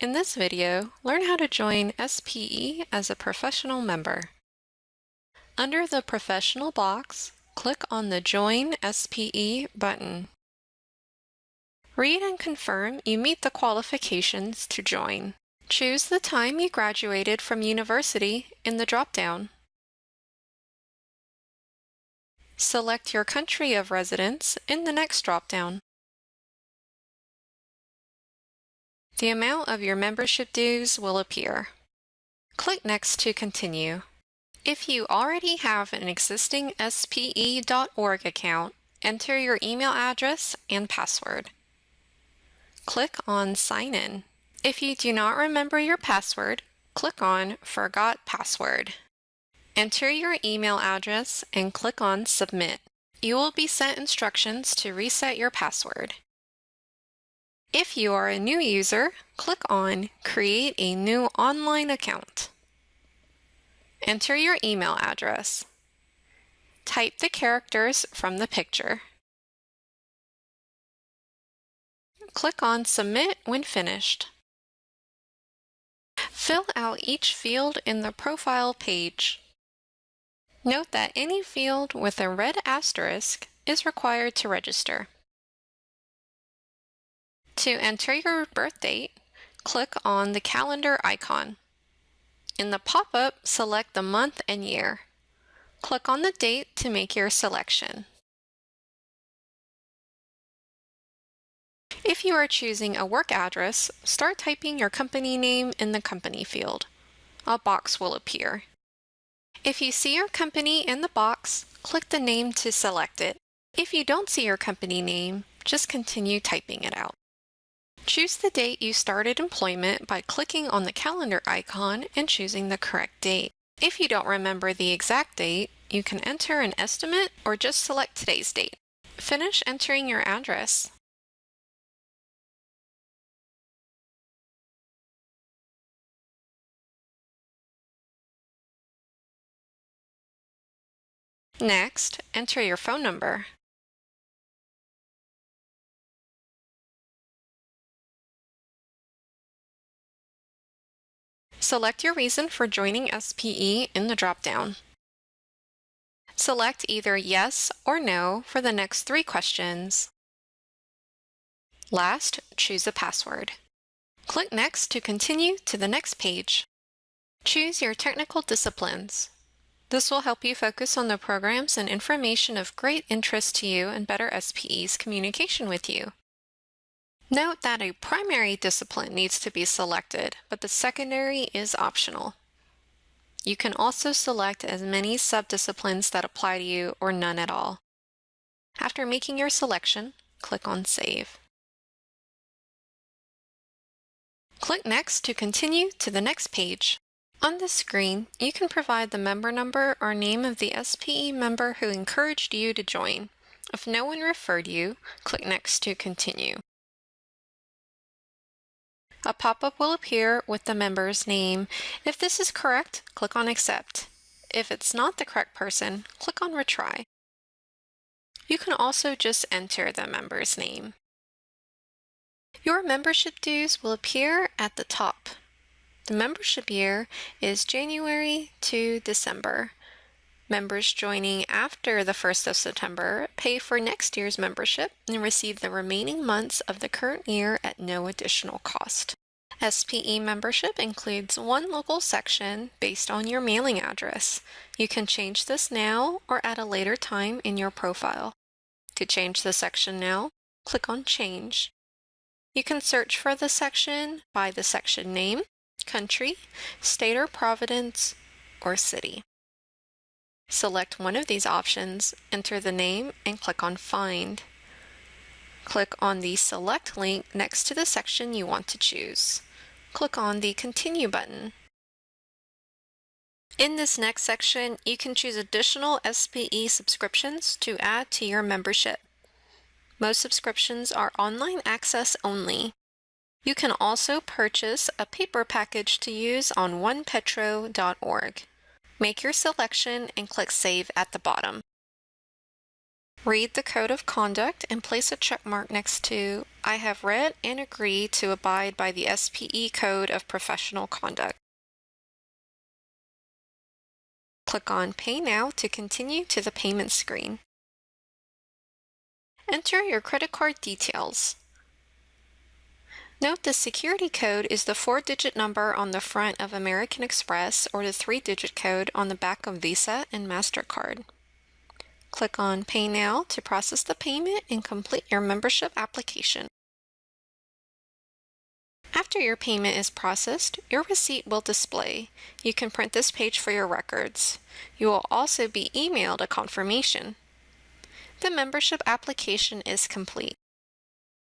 In this video, learn how to join SPE as a professional member. Under the Professional box, click on the Join SPE button. Read and confirm you meet the qualifications to join. Choose the time you graduated from university in the drop-down. Select your country of residence in the next drop-down. The amount of your membership dues will appear. Click Next to continue. If you already have an existing SPE.org account, enter your email address and password. Click on Sign In. If you do not remember your password, click on Forgot Password. Enter your email address and click on Submit. You will be sent instructions to reset your password. If you are a new user, click on Create a new online account. Enter your email address. Type the characters from the picture. Click on Submit when finished. Fill out each field in the profile page. Note that any field with a red asterisk is required to register. To enter your birth date, click on the calendar icon. In the pop-up, select the month and year. Click on the date to make your selection. If you are choosing a work address, start typing your company name in the company field. A box will appear. If you see your company in the box, click the name to select it. If you don't see your company name, just continue typing it out. Choose the date you started employment by clicking on the calendar icon and choosing the correct date. If you don't remember the exact date, you can enter an estimate or just select today's date. Finish entering your address. Next, enter your phone number. Select your reason for joining SPE in the drop-down. Select either yes or no for the next 3 questions. Last, choose a password. Click Next to continue to the next page. Choose your technical disciplines. This will help you focus on the programs and information of great interest to you and better SPE's communication with you. Note that a primary discipline needs to be selected, but the secondary is optional. You can also select as many subdisciplines that apply to you or none at all. After making your selection, click on Save. Click Next to continue to the next page. On this screen, you can provide the member number or name of the SPE member who encouraged you to join. If no one referred you, click Next to continue. A pop-up will appear with the member's name. If this is correct, click on Accept. If it's not the correct person, click on Retry. You can also just enter the member's name. Your membership dues will appear at the top. The membership year is January to December. Members joining after the 1st of September pay for next year's membership and receive the remaining months of the current year at no additional cost. SPE membership includes 1 local section based on your mailing address. You can change this now or at a later time in your profile. To change the section now, click on Change. You can search for the section by the section name, country, state or province, or city. Select one of these options, enter the name, and click on Find. Click on the Select link next to the section you want to choose. Click on the Continue button. In this next section, you can choose additional SPE subscriptions to add to your membership. Most subscriptions are online access only. You can also purchase a paper package to use on onepetro.org. Make your selection and click Save at the bottom. Read the Code of Conduct and place a check mark next to "I have read and agree to abide by the SPE Code of Professional Conduct." Click on Pay Now to continue to the payment screen. Enter your credit card details. Note the security code is the 4-digit number on the front of American Express or the 3-digit code on the back of Visa and MasterCard. Click on Pay Now to process the payment and complete your membership application. After your payment is processed, your receipt will display. You can print this page for your records. You will also be emailed a confirmation. The membership application is complete.